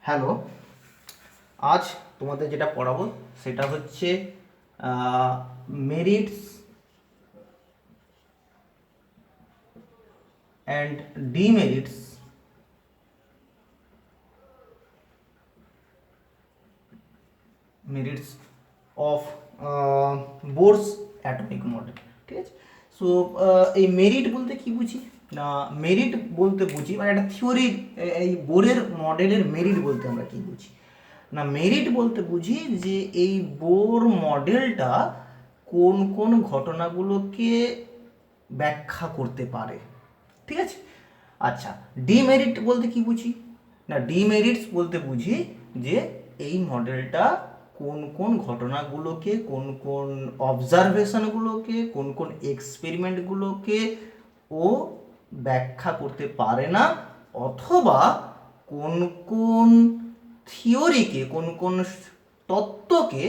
Hello, আজ তোমাদের যেটা পড়াবো সেটা হচ্ছে merits and demerits merits of Bohr's atomic model. ঠিক আছে। সো এই মেরিট বলতে কি বুঝি না, মেরিট বলতে বুঝি মানে একটা থিওরি, এই বোরের মডেলের মেরিট বলতে আমরা কি বুঝি না, মেরিট বলতে বুঝি যে এই বোর মডেলটা কোন কোন ঘটনাগুলোকে ব্যাখ্যা করতে পারে। ঠিক আছে। আচ্ছা, ডিমেরিট বলতে কি বুঝি না, ডিমেরিটস বলতে বুঝি যে এই মডেলটা কোন কোন ঘটনাগুলোকে, কোন কোন অবজারভেশনগুলোকে, কোন কোন এক্সপেরিমেন্টগুলোকে ও ব্যাখ্যা করতে পারে না, অথবা কোন কোন থিওরিকে, কোন কোন তত্ত্বকে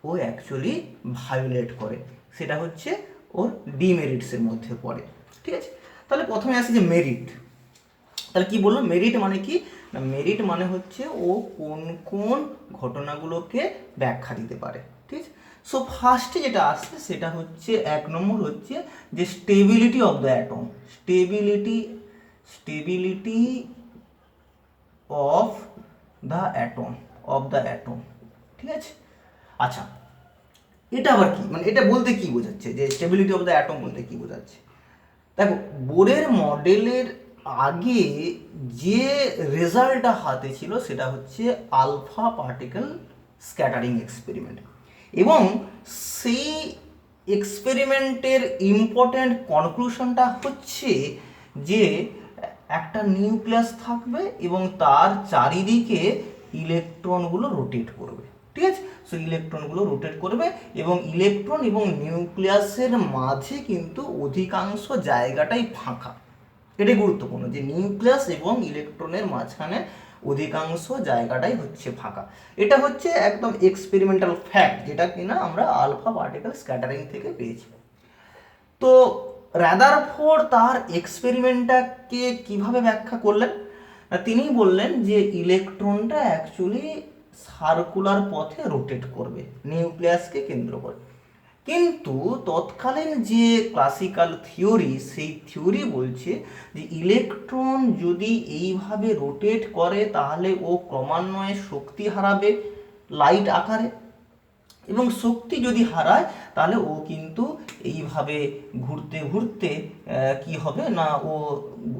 ও অ্যাকচুয়ালি ভায়োলেট করে, সেটা হচ্ছে ওর ডিমেরিটসের মধ্যে পড়ে। ঠিক আছে। তাহলে প্রথমে আসি যে মেরিট। তাহলে কি বললো, মেরিট মানে কি না, মেরিট মানে হচ্ছে ও কোন কোন ঘটনাগুলোকে ব্যাখ্যা দিতে পারে। ঠিক আছে। সো ফার্স্টে যেটা আসছে সেটা হচ্ছে 1 নম্বর হচ্ছে যে stability of the atom. Stability of the atom. ঠিক আছে। আচ্ছা, এটা আবার কি, মানে এটা বলতে কি বোঝাচ্ছে যে স্টেবিলিটি অফ দ্য অ্যাটম বলতে কি বোঝাচ্ছে? দেখো, বোরের মডেলের আগে যে রেজাল্টটা হাতে ছিল সেটা হচ্ছে আলফা পার্টিকেল স্ক্যাটারিং এক্সপেরিমেন্ট, এবং সেই এক্সপেরিমেন্টের ইম্পর্ট্যান্ট কনক্লুশনটা হচ্ছে যে একটা নিউক্লিয়াস থাকবে এবং তার চারিদিকে ইলেকট্রনগুলো রোটেট করবে। ঠিক আছে। সো ইলেকট্রনগুলো রোটেট করবে এবং ইলেকট্রন এবং নিউক্লিয়াসের মাঝে কিন্তু অধিকাংশ জায়গাটাই ফাঁকা। এটাই গুরুত্বপূর্ণ যে নিউক্লিয়াস এবং ইলেকট্রনের মাঝখানে অধিকাংশ জায়গাটাই হচ্ছে ফাঁকা। এটা হচ্ছে একদম এক্সপেরিমেন্টাল ফ্যাক্ট, যেটা কিনা আমরা আলফা পার্টিকেল স্ক্যাটারিং থেকে পেয়েছি। তো রাদারফোর্ড তার এক্সপেরিমেন্টটাকে কিভাবে ব্যাখ্যা করলেন? তিনি বললেন যে ইলেকট্রনটা অ্যাকচুয়ালি সার্কুলার পথে রোটেট করবে নিউক্লিয়াসকে কেন্দ্র করে, কিন্তু তৎকালীন যে ক্লাসিক্যাল থিওরি, সেই থিওরি বলছে যে ইলেকট্রন যদি এইভাবে রোটেট করে তাহলে ও ক্রমান্বয়ে শক্তি হারাবে লাইট আকারে, এবং শক্তি যদি হারায় তাহলে ও কিন্তু এইভাবে ঘুরতে ঘুরতে কি হবে না, ও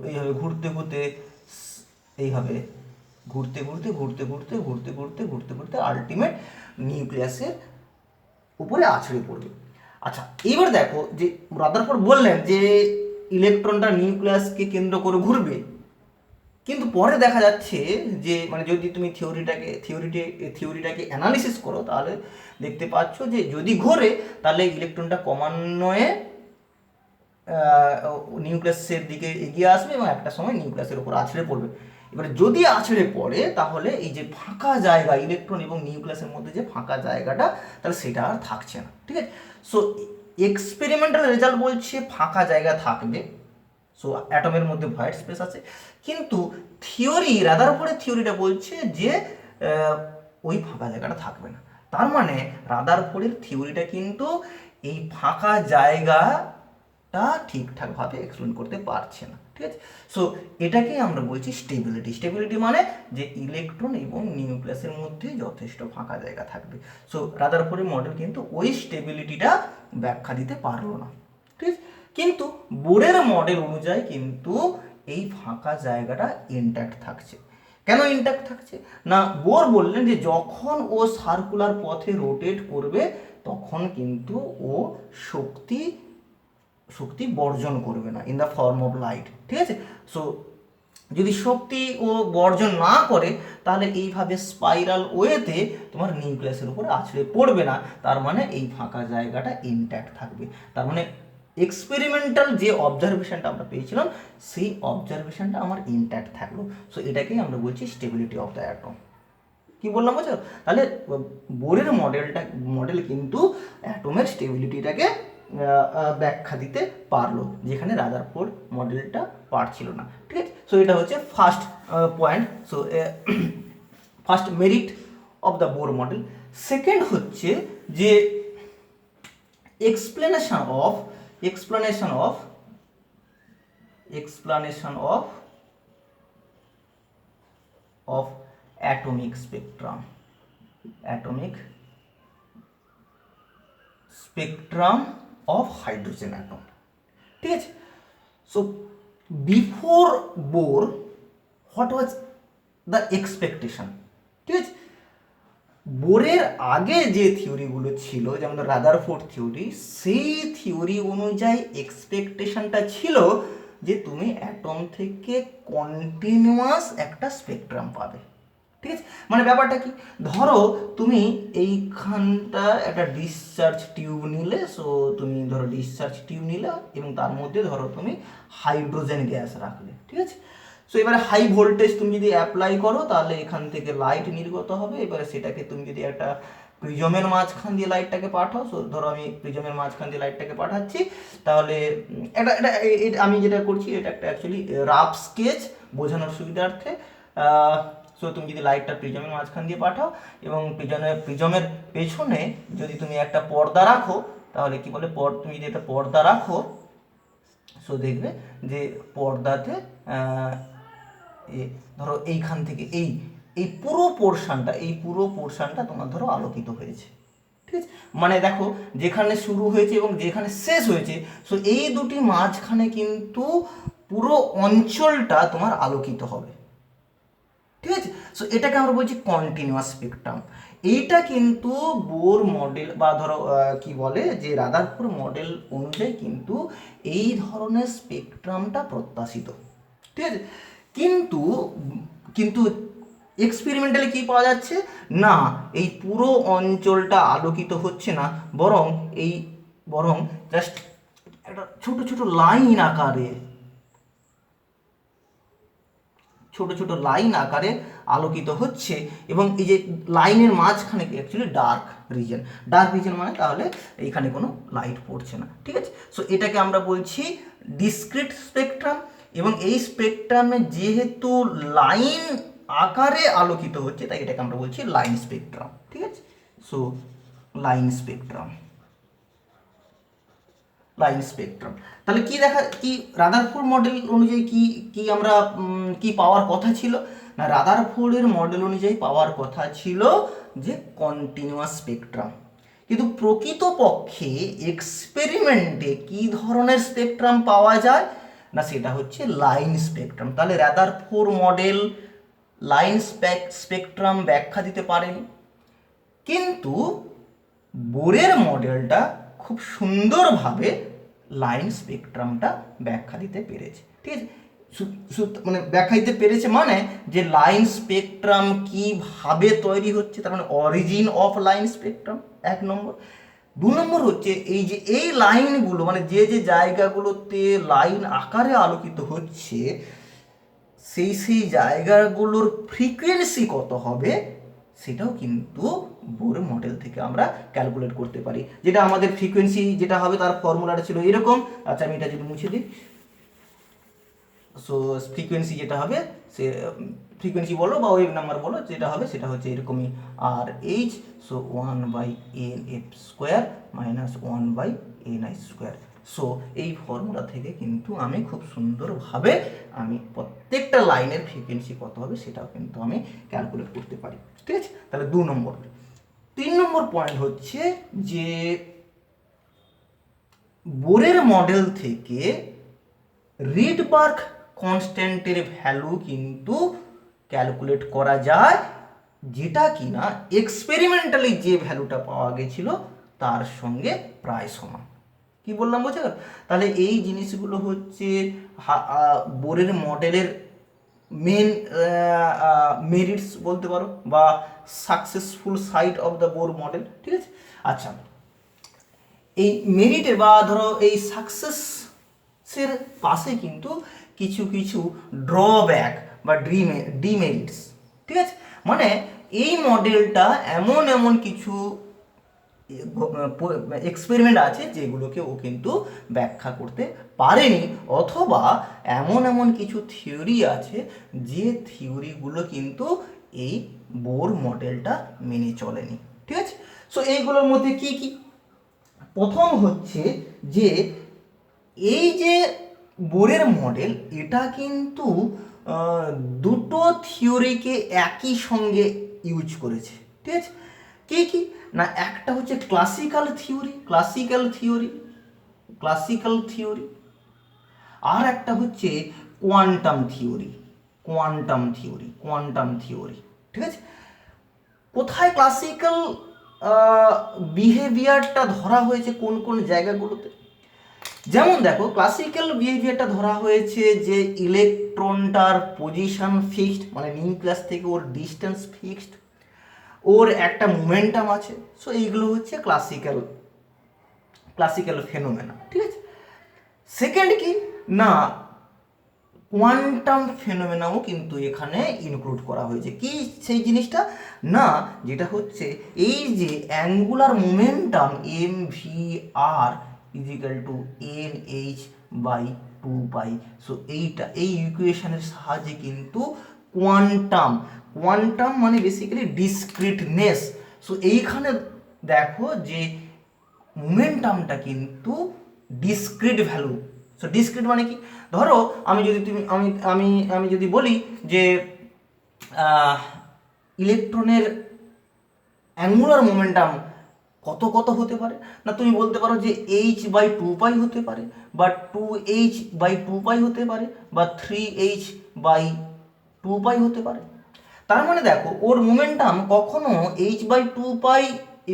এইভাবে ঘুরতে ঘুরতে এইভাবে ঘুরতে ঘুরতে ঘুরতে ঘুরতে ঘুরতে ঘুরতে ঘুরতে ঘুরতে আলটিমেট নিউক্লিয়াসের উপরে আছড়ে পড়বে। আচ্ছা, এইবার দেখো যে রাদারফোর্ড বললেন যে ইলেকট্রনটা নিউক্লিয়াসকে কেন্দ্র করে ঘুরবে, কিন্তু পরে দেখা যাচ্ছে যে মানে যদি তুমি থিওরিটাকে অ্যানালিসিস করো তাহলে দেখতে পাচ্ছ যে যদি ঘোরে তাহলে ইলেকট্রনটা ক্রমান্বয়ে নিউক্লিয়াসের দিকে এগিয়ে আসবে এবং একটা সময় নিউক্লিয়াসের উপর আছড়ে পড়বে। এবারে যদি আছড়ে পড়ে তাহলে এই যে ফাঁকা জায়গা, ইলেকট্রন এবং নিউক্লিয়াসের মধ্যে যে ফাঁকা জায়গাটা, তাহলে সেটা আর থাকছে না। ঠিক আছে। সো এক্সপেরিমেন্টাল রেজাল্ট বলছে ফাঁকা জায়গা থাকবে, সো অ্যাটমের মধ্যে ভয়েড স্পেস আছে, কিন্তু রাদারফোর্ডের থিওরিটা বলছে যে ওই ফাঁকা জায়গাটা থাকবে না। তার মানে রাদারফোর্ডের থিওরিটা কিন্তু এই ফাঁকা জায়গাটা ঠিকঠাকভাবে এক্সপ্লেন করতে পারছে না। ঠিক আছে। সো এটাকেই আমরা বলছি স্টেবিলিটি মানে যে ইলেকট্রন এবং নিউক্লিয়াসের মধ্যে যথেষ্ট ফাঁকা জায়গা থাকবে। সো রাদারফোর্ডের মডেল কিন্তু ওই স্টেবিলিটিটা ব্যাখ্যা দিতে পারলো না। ঠিক আছে। কিন্তু বোরের মডেল অনুযায়ী কিন্তু এই ফাঁকা জায়গাটা ইনট্যাক্ট থাকছে। কেন ইনট্যাক্ট থাকছে না, বোর বললেন যে যখন ও সার্কুলার পথে রোটেট করবে তখন কিন্তু ও শক্তি বর্জন করবে না in the form of light. ঠিক আছে। সো যদি শক্তি ও বর্জন না করে তাহলে এইভাবে স্পাইরাল ওয়েতে তোমার নিউক্লিয়াসের উপরে আছড়ে পড়বে না, তার মানে এই ফাঁকা জায়গাটা ইনট্যাক্ট থাকবে। তার মানে এক্সপেরিমেন্টাল যে অবজারভেশনটা আমরা পেয়েছিলাম সেই অবজারভেশনটা আমার ইনট্যাক্ট থাকলো। সো এটাকেই আমরা বলছি স্টেবিলিটি অফ দ্য অ্যাটম। কি বললাম বুঝছো? তাহলে বোরের মডেল কিন্তু অ্যাটমের স্টেবিলিটিটাকে ব্যাখ্যা দিতে পারলো, যেখানে রাদারফোর্ড মডেলটা পারছিল না। ঠিক আছে। সো এটা হচ্ছে first point. So first merit of the Bohr model. Second হচ্ছে যে explanation of atomic spectrum of hydrogen atom, ঠিক আছে। So before Bohr what was the expectation, ঠিক আছে। বোরের আগে যে থিওরিগুলো ছিল, যেমন রাদারফোর্ড থিওরি, সেই থিওরি অনুযায়ী এক্সপেকটেশনটা ছিল যে তুমি অ্যাটম থেকে কন্টিনিউয়াস একটা স্পেকট্রাম পাবে, ঠিক আছে। মানে ব্যাপারটা কি, ধরো তুমি এইখানটা একটা ডিসচার্জ টিউব নিলে, সো তুমি ধরো ডিসচার্জ টিউব নিলে এবং তার মধ্যে ধরো তুমি হাইড্রোজেন গ্যাস রাখলে, ঠিক আছে। সো এবারে হাই ভোল্টেজ তুমি যদি অ্যাপ্লাই করো তাহলে এখান থেকে লাইট নির্গত হবে। এবারে সেটাকে তুমি যদি একটা প্রিজমের মাঝখান দিয়ে লাইটটাকে পাঠাও, সো ধরো আমি প্রিজমের মাঝখান দিয়ে লাইটটাকে পাঠাচ্ছি, তাহলে এটা এটা আমি যেটা করছি এটা একটা অ্যাকচুয়ালি রাফ স্কেচ বোঝানোর সুবিধার্থে। সো তুমি যদি লাইটটা প্রিজমের মাঝখান দিয়ে পাঠাও এবং প্রিজমের পেছনে যদি তুমি একটা পর্দা রাখো, তাহলে কি বলে তুমি যদি একটা পর্দা রাখো, সো দেখবে যে পর্দাতে ধরো এইখান থেকে এই পুরো পোর্শনটা তোমার ধরো আলোকিত হয়েছে, ঠিক আছে। মানে দেখো যেখানে শুরু হয়েছে এবং যেখানে শেষ হয়েছে, সো এই দুটি মাঝখানে কিন্তু পুরো অঞ্চলটা তোমার আলোকিত হবে, ঠিক আছে। সো এটাকে আমরা বলছি কন্টিনিউয়াস স্পেকট্রাম। এইটা কিন্তু বোর মডেল বা ধরো কি বলে যে রাদারফোর্ড মডেল অনুযায়ী কিন্তু এই ধরনের স্পেকট্রামটা প্রত্যাশিত, ঠিক আছে। কিন্তু কিন্তু এক্সপেরিমেন্টালি কি পাওয়া যাচ্ছে না, এই পুরো অঞ্চলটা আলোকিত হচ্ছে না, বরং জাস্ট একটা ছোট ছোট লাইন আকারে আলোকিত হচ্ছে এবং এই যে লাইনের মাঝখানে অ্যাকচুয়ালি ডার্ক রিজন মানে তাহলে এইখানে কোনো লাইট পড়ছে না, ঠিক আছে। সো এটাকে আমরা বলছি ডিসক্রিট স্পেকট্রাম এবং এই স্পেকট্রামে যেহেতু লাইন আকারে আলোকিত হচ্ছে তাই এটাকে আমরা বলছি লাইন স্পেকট্রাম, ঠিক আছে। সো লাইন স্পেকট্রাম তাহলে কি রাদারফোর্ড মডেল অনুযায়ী কি আমরা কি পাওয়ার কথা ছিল না, রাদারফোর্ডের মডেল অনুযায়ী পাওয়ার কথা ছিল যে কন্টিনিউয়াস স্পেকট্রাম। কিন্তু প্রকৃতপক্ষে এক্সপেরিমেন্টে কি ধরনের স্পেকট্রাম পাওয়া যায় না, সেটা হচ্ছে লাইন স্পেকট্রাম। তাহলে রাদারফোর্ড মডেল লাইন স্পেকট্রাম ব্যাখ্যা দিতে পারেনি, কিন্তু বোরের মডেলটা খুব সুন্দরভাবে লাইন স্পেকট্রামটা ব্যাখ্যা দিতে পেরেছে, ঠিক আছে। মানে ব্যাখ্যা দিতে পেরেছে মানে যে লাইন স্পেকট্রাম কিভাবে তৈরি হচ্ছে, তার মানে অরিজিন অফ লাইন স্পেকট্রাম, 1 নম্বর। 2 নম্বর হচ্ছে এই লাইনগুলো মানে যে জায়গাগুলোতে লাইন আকারে আলোকিত হচ্ছে সেই জায়গাগুলোর ফ্রিকোয়েন্সি কত হবে সেটাও কিন্তু বোর মডেল থেকে আমরা ক্যালকুলেট করতে পারি। যেটা আমাদের ফ্রিকোয়েন্সি যেটা হবে তার ফর্মুলাটা ছিল এরকম। আচ্ছা আমি এটা যদি মুছে দিই, সো ফ্রিকোয়েন্সি যেটা হবে সে ফ্রিকোয়েন্সি বলো বা ওয়েভ নাম্বার বলো, যেটা হবে সেটা হচ্ছে এরকমই R H, so 1/nf² minus 1/ni²। So এই ফর্মুলা থেকে কিন্তু আমি খুব সুন্দরভাবে আমি প্রত্যেকটা লাইনের ফ্রিকোয়েন্সি কত হবে সেটাও কিন্তু আমি ক্যালকুলেট করতে পারি, ঠিক আছে। তাহলে 2 নম্বর। 3 নম্বর পয়েন্ট হচ্ছে যে বোরের মডেল থেকে রিডবার্গ কনস্ট্যান্টের ভ্যালু কিন্তু ক্যালকুলেট করা যায়, যেটা কিনা এক্সপেরিমেন্টালি যে ভ্যালুটা পাওয়া গেছিল তার সঙ্গে প্রায় সমান। কি বললাম বোঝা গেল? তাহলে এই জিনিসগুলো হচ্ছে বোরের মডেলের মেন মেরিটস বলতে পারো বা successful side of the Bohr model, ঠিক আছে। আচ্ছা এই মেরিটে বা ধরো এই সাকসেসের পাশে কিন্তু কিছু ড্রব্যাক বা ডিমেরিটস, ঠিক আছে। মানে এই মডেলটা এমন কিছু এক্সপেরিমেন্ট আছে যেগুলোকে ও কিন্তু ব্যাখ্যা করতে পারেনি, অথবা এমন কিছু থিওরি আছে যে থিওরিগুলো কিন্তু এই বোর মডেলটা মেনে চলেনি। ঠিক আছে, সো এইগুলোর মধ্যে কি কি? প্রথম হচ্ছে যে এই যে বোরের মডেল, এটা কিন্তু দুটো থিওরিকে একই সঙ্গে ইউজ করেছে। ঠিক আছে, কি কি না, একটা হচ্ছে ক্লাসিক্যাল থিওরি, আর একটা হচ্ছে কোয়ান্টাম থিওরি। ঠিক আছে, কোথায় ক্লাসিক্যাল বিহেভিয়ারটা ধরা হয়েছে কোন কোন জায়গাগুলোতে? যেমন দেখো, ক্লাসিক্যাল বিহেভিয়ারটা ধরা হয়েছে যে ইলেকট্রনটার পজিশন ফিক্সড, মানে নিউক্লিয়াস থেকে ওর ডিস্টেন্স ফিক্সড, ওর একটা মোমেন্টাম আছে। সো এইগুলো হচ্ছে ক্লাসিক্যাল ফেনোমেনা। ঠিক আছে, সেকেন্ড কি না, কোয়ান্টাম ফেনোমেনাও কিন্তু এখানে ইনক্লুড করা হয়েছে। কি সেই জিনিসটা না, যেটা হচ্ছে এই যে angular momentum m v r is equal to n h by 2 pi. So এই ইকুয়েশনের সাহায্যে কিন্তু কোয়ান্টাম মানে বেসিক্যালি ডিসক্রিটনেস। সো এইখানে দেখো যে মোমেন্টামটা কিন্তু ডিসক্রিট ভ্যালু। সো ডিসক্রিট মানে কি, ধরো আমি যদি বলি যে ইলেকট্রনের অ্যাঙ্গুলার মোমেন্টাম কত হতে পারে, না তুমি বলতে পারো যে h/2 হতে পারে, বা 2h/2 হতে পারে, বা 3h/2 হতে পারে। তার মানে দেখো ওর মোমেন্টাম কখনো h/2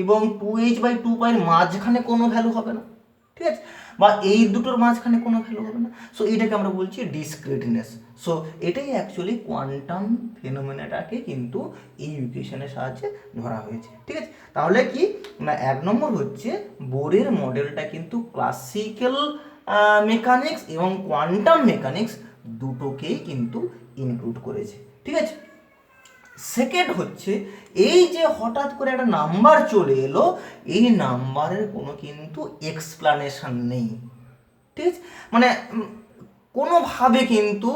এবং 2h/2 এর মাঝখানে কোনো ভ্যালু হবে না। ঠিক আছে, বা এই দুটোর মাঝখানে কোনো ভ্যালু হবে না। সো এটাকে আমরা বলছি ডিসক্রিটনেস। সো এটাই অ্যাকচুয়ালি কোয়ান্টাম ফেনোমেনাটাকে কিন্তু এই ইকুয়েশনের সাহায্যে ধরা হয়েছে। ঠিক আছে, তাহলে কি না, 1 নম্বর হচ্ছে বোরের মডেলটা কিন্তু ক্লাসিক্যাল মেকানিক্স এবং কোয়ান্টাম মেকানিক্স দুটোকেই কিন্তু ইনক্লুড করেছে। ঠিক আছে, সেকেন্ড হচ্ছে এই যে হঠাৎ করে একটা নাম্বার চলে এলো, এই নাম্বারের কোনো কিন্তু এক্সপ্লানেশন নেই। ঠিক আছে, মানে কোনোভাবে কিন্তু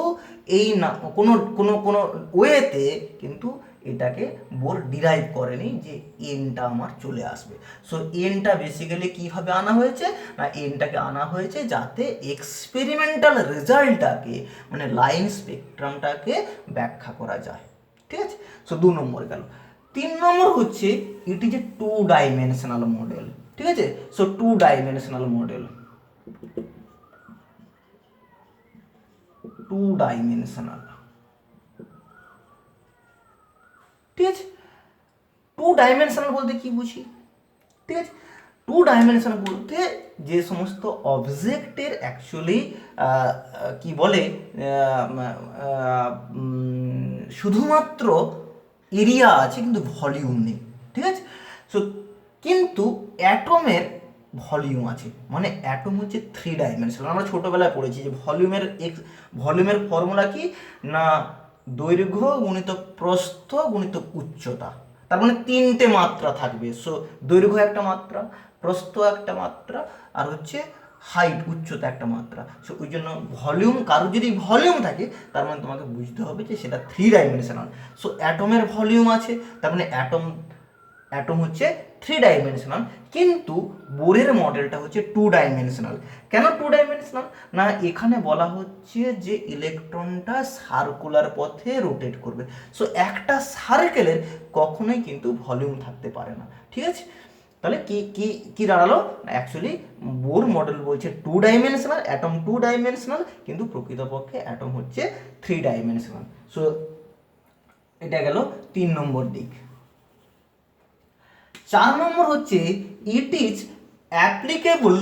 এই না কোনো কোনো কোনো ওয়েতে কিন্তু এটাকে বোর ডিরাইভ করেনি যে এনটা আমার চলে আসবে। সো এনটা বেসিক্যালি কীভাবে আনা হয়েছে না, এনটাকে আনা হয়েছে যাতে এক্সপেরিমেন্টাল রেজাল্টটাকে মানে লাইন স্পেকট্রামটাকে ব্যাখ্যা করা যায়। ঠিক আছে, সো 2 নম্বর গেল। 3 নম্বর হচ্ছে it is a 2 dimensional model. ঠিক আছে, সো 2 ডাইমেনশনাল মডেল, ঠিক আছে, 2 ডাইমেনশনাল বলতে কি বুঝি? ঠিক আছে, 2 ডাইমেনশনাল বলতে যে সমস্ত অবজেক্টের অ্যাকচুয়ালি কি বলে শুধুমাত্র এরিয়া আছে কিন্তু ভলিউম নেই। ঠিক আছে, সো কিন্তু অ্যাটমের ভলিউম আছে, মানে অ্যাটম হচ্ছে 3 ডাইমেনশনাল। আমরা ছোটোবেলায় পড়েছি যে ভলিউমের ফর্মুলা কি না, দৈর্ঘ্য গুণিত প্রস্থ গুণিত উচ্চতা। তার মানে 3টে মাত্রা থাকবে। সো দৈর্ঘ্য একটা মাত্রা, প্রস্থ একটা মাত্রা, আর হচ্ছে হাইট উচ্চতা একটা মাত্রা। সো ওই জন্য ভলিউম, কারোর যদি ভলিউম থাকে তার মানে তোমাকে বুঝতে হবে যে সেটা 3 ডাইমেনশনাল। সো অ্যাটমের ভলিউম আছে, তার মানে অ্যাটম হচ্ছে 3 ডাইমেনশনাল, কিন্তু বোরের মডেলটা হচ্ছে 2 ডাইমেনশনাল। কেন 2 ডাইমেনশনাল না, এখানে বলা হচ্ছে যে ইলেকট্রনটা সার্কুলার পথে রোটেট করবে। সো একটা সার্কেলের কখনোই কিন্তু ভলিউম থাকতে পারে না। ঠিক আছে, তাহলে কি কি কি দাঁড়ালো, অ্যাকচুয়ালি বোর মডেল বলছে 2 ডাইমেনশনাল, অ্যাটম 2 ডাইমেনশনাল, কিন্তু প্রকৃতপক্ষে অ্যাটম হচ্ছে 3 ডাইমেনশনাল। সো এটা গেল 3 নম্বর দিক। 4 নম্বর হচ্ছে it is applicable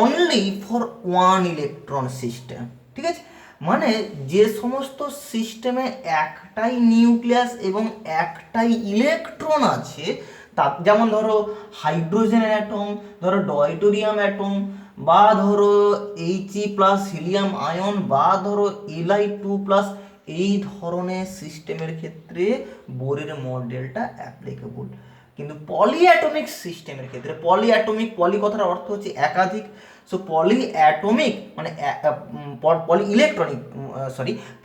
only for 1 electron system. ঠিক আছে, মানে যে সমস্ত সিস্টেমে একটাই নিউক্লিয়াস এবং একটাই ইলেকট্রন আছে, তা যেমন ধরো হাইড্রোজেন অ্যাটম, ধরো ডয়টোরিয়াম অ্যাটম, বা ধরো He+ হিলিয়াম আয়ন, বা ধরো Li2+, এই ধরনের সিস্টেমের ক্ষেত্রে বোরের মডেলটা অ্যাপ্লিকেবল। কিন্তু পলিঅ্যাটমিক সিস্টেমের ক্ষেত্রে, পলি কথার অর্থ হচ্ছে একাধিক। সো পলিঅ্যাটমিক মানে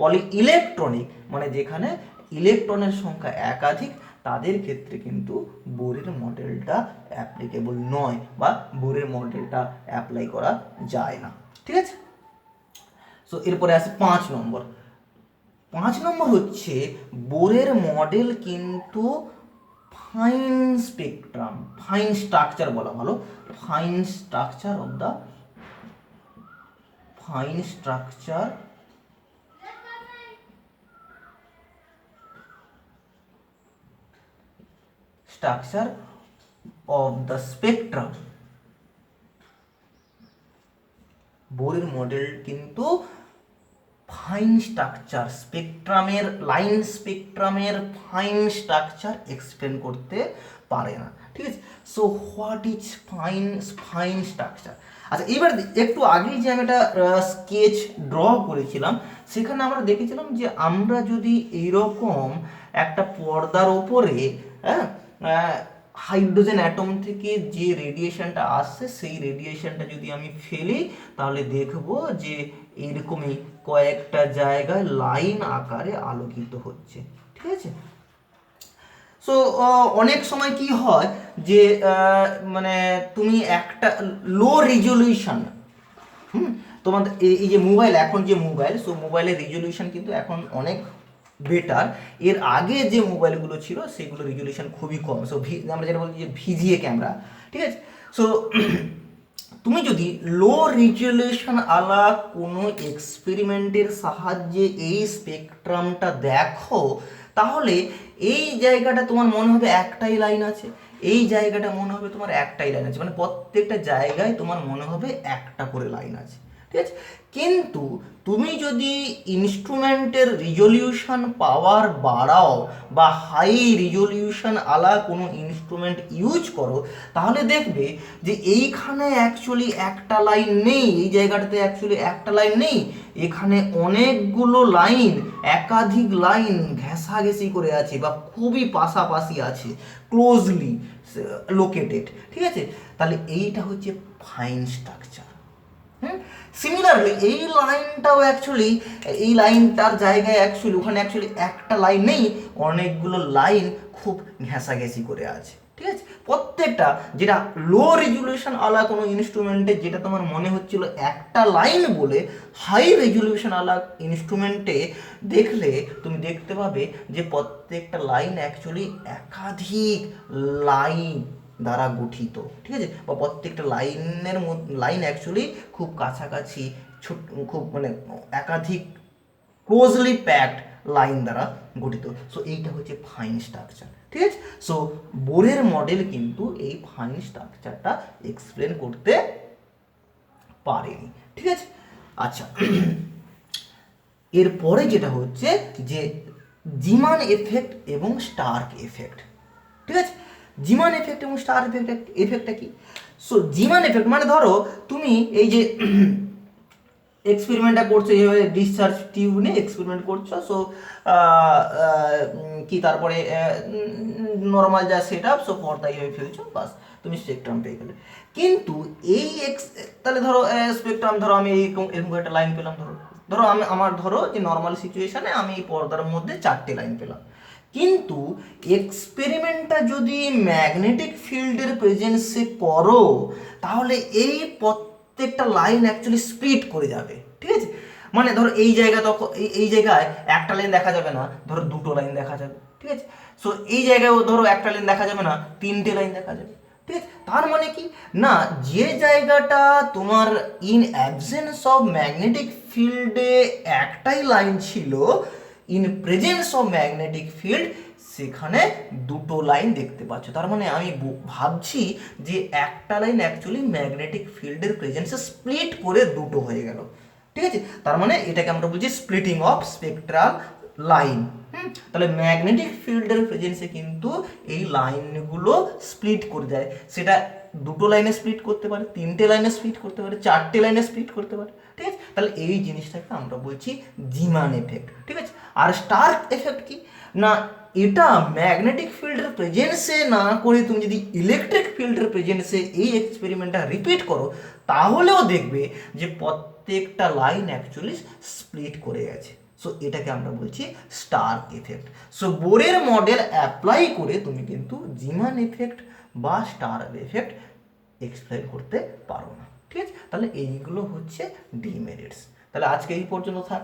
পলি ইলেকট্রনিক মানে যেখানে ইলেকট্রনের সংখ্যা একাধিক তাদের ক্ষেত্রে কিন্তু বোরের মডেলটা অ্যাপ্লিকেবল নয় বা বোরের মডেলটা অ্যাপ্লাই করা যায় না। ঠিক আছে, সো এরপরে আসে 5 নম্বর। 5 নম্বর হচ্ছে বোরের মডেল কিন্তু ফাইন স্পেকট্রাম, ফাইন স্ট্রাকচার বলা ভালো, fine structure of the fine structure of the spectrum. বোরের মডেল কিন্তু ফাইন স্ট্রাকচার, স্পেকট্রামের লাইন স্পেকট্রামের ফাইন স্ট্রাকচার এক্সপ্লেন করতে পারে না। ঠিক আছে, so what is fine structure? আচ্ছা, এবার একটু আগেই যে আমি একটা স্কেচ ড্র করেছিলাম সেখানে আমরা দেখেছিলাম যে আমরা যদি এইরকম একটা পর্দার ওপরে হাইড্রোজেন অ্যাটম থেকে যে রেডিয়েশনটা আসছে সেই রেডিয়েশনটা যদি আমি ফেলি তাহলে দেখব যে এইরকমই কয়েকটা জায়গায় লাইন আকারে আলোকিত হচ্ছে। ঠিক আছে, সো অনেক সময় কি হয় যে মানে তুমি একটা লো রেজলিউশন, তোমাদের এই যে মোবাইল, এখন যে মোবাইল, সো মোবাইলের রেজলিউশন কিন্তু এখন অনেক বেটার। এর আগে যে মোবাইলগুলো ছিল সেগুলো রেজলিউশন খুবই কম, সো আমরা যেটা বলছি যে ভিজিএ ক্যামেরা। ঠিক আছে, সো তুমি যদি লো রেজলিউশন আলা কোনো এক্সপেরিমেন্টের সাহায্যে এই স্পেকট্রামটা দেখো তাহলে এই জায়গাটা তোমার মনে হবে একটাই লাইন আছে, এই জায়গাটা মনে হবে তোমার একটাই লাইন আছে, মানে প্রত্যেকটা জায়গায় তোমার মনে হবে একটা করে লাইন আছে। ঠিক আছে, কিন্তু তুমি যদি ইনস্ট্রুমেন্টের রিজলিউশন পাওয়ার বাড়াও বা হাই রিজলিউশন আলা কোনো ইনস্ট্রুমেন্ট ইউজ করো তাহলে দেখবে যে এইখানে অ্যাকচুয়ালি একটা লাইন নেই, এই জায়গাটাতে অ্যাকচুয়ালি একটা লাইন নেই, এখানে অনেকগুলো লাইন, একাধিক লাইন ঘেঁষাঘেঁষি করে আছে বা খুবই পাশাপাশি আছে, ক্লোজলি লোকেটেড। ঠিক আছে, তাহলে এইটা হচ্ছে ফাইন স্ট্রাকচার। সিমিলারলি এই লাইনটাও অ্যাকচুয়ালি, এই লাইনটার জায়গায় অ্যাকচুয়ালি ওখানে অ্যাকচুয়ালি একটা লাইন নেই, অনেকগুলো লাইন খুব ঘেঁষাঘেঁষি করে আছে। ঠিক আছে, প্রত্যেকটা যেটা লো রেজলিউশন আলা কোনো ইনস্ট্রুমেন্টে যেটা তোমার মনে হচ্ছিল একটা লাইন বলে, হাই রেজলিউশন আলা ইনস্ট্রুমেন্টে দেখলে তুমি দেখতে পাবে যে প্রত্যেকটা লাইন অ্যাকচুয়ালি একাধিক লাইন দ্বারা গঠিত। ঠিক আছে, বা প্রত্যেকটা লাইনের লাইন অ্যাকচুয়ালি খুব কাছাকাছি, খুব মানে একাধিক ক্লোজলি প্যাকড লাইন দ্বারা গঠিত। সো এইটা হচ্ছে ফাইন স্ট্রাকচার। ঠিক আছে, সো বোরের মডেল কিন্তু এই ফাইন স্ট্রাকচারটা এক্সপ্লেন করতে পারেনি। ঠিক আছে, আচ্ছা এরপরে যেটা হচ্ছে যে জিমান এফেক্ট এবং স্টার্ক এফেক্ট। ঠিক আছে, জিমান এফেক্ট এবং স্টার এফেক্টটা কি? সো জিমান এফেক্ট মানে ধরো তুমি এই যে এক্সপেরিমেন্টটা করছো, এইভাবে ডিসচার্জ টিউব নিয়ে এক্সপেরিমেন্ট করছো, সো কি তারপরে নর্মাল যা সেট আপ, সো পর্দা এইভাবে ফেলছো, বাস তুমি স্পেকট্রাম পেয়ে গেলে। কিন্তু এই তাহলে ধরো স্পেকট্রাম, ধরো আমি এরকম একটা লাইন পেলাম, ধরো আমার ধরো যে নর্মাল সিচুয়েশনে আমি এই পর্দার মধ্যে 4টে লাইন পেলাম, কিন্তু এক্সপেরিমেন্টটা যদি ম্যাগনেটিক ফিল্ডের প্রেজেন্সে করো তাহলে এই প্রত্যেকটা লাইন অ্যাকচুয়ালি স্প্লিট করে যাবে। ঠিক আছে, মানে ধরো এই জায়গা তখন এই জায়গায় একটা লাইন দেখা যাবে না, ধরো 2টো লাইন দেখা যাবে। ঠিক আছে, সো এই জায়গায় ধরো একটা লাইন দেখা যাবে না, 3টে লাইন দেখা যাবে। ঠিক আছে, তার মানে কি না, যে জায়গাটা তোমার ইন অ্যাবসেন্স অফ ম্যাগনেটিক ফিল্ডে একটাই লাইন ছিল, in presence of magnetic field সেখানে 2টো লাইন দেখতে পাচ্ছ। তার মানে আমি ভাবছি যে একটা লাইন অ্যাকচুয়ালি ম্যাগনেটিক ফিল্ডের প্রেজেন্সে স্প্লিট করে 2টো হয়ে গেল। ঠিক আছে, তার মানে এটাকে আমরা বলছি স্প্লিটিং অফ স্পেকট্রাল লাইন। তাহলে ম্যাগনেটিক ফিল্ডের প্রেজেন্সে কিন্তু এই লাইনগুলো স্প্লিট করে যায়, সেটা 2টো লাইনে স্প্লিট করতে পারে, 3টে লাইনে স্প্লিট করতে পারে, 4টে লাইনে স্প্লিট করতে পারে। ঠিক আছে, তাহলে এই জিনিসটাকে আমরা বলছি জিমান এফেক্ট। ঠিক আছে, আর স্টার্ক এফেক্ট কি না, এটা ম্যাগনেটিক ফিল্ডের প্রেজেন্সে না করে তুমি যদি ইলেকট্রিক ফিল্ডের প্রেজেন্সে এই এক্সপেরিমেন্টটা রিপিট করো তাহলেও দেখবে যে প্রত্যেকটা লাইন অ্যাকচুয়ালি স্প্লিট করে গেছে। সো এটাকে আমরা বলছি স্টার্ক এফেক্ট। সো বোরের মডেল অ্যাপ্লাই করে তুমি কিন্তু জিমান এফেক্ট বা স্টার এফেক্ট এক্সপ্লেন করতে পারো না। ঠিক আছে, তাহলে এইগুলো হচ্ছে ডিমেরিটস। তাহলে আজকে এই পর্যন্ত থাক।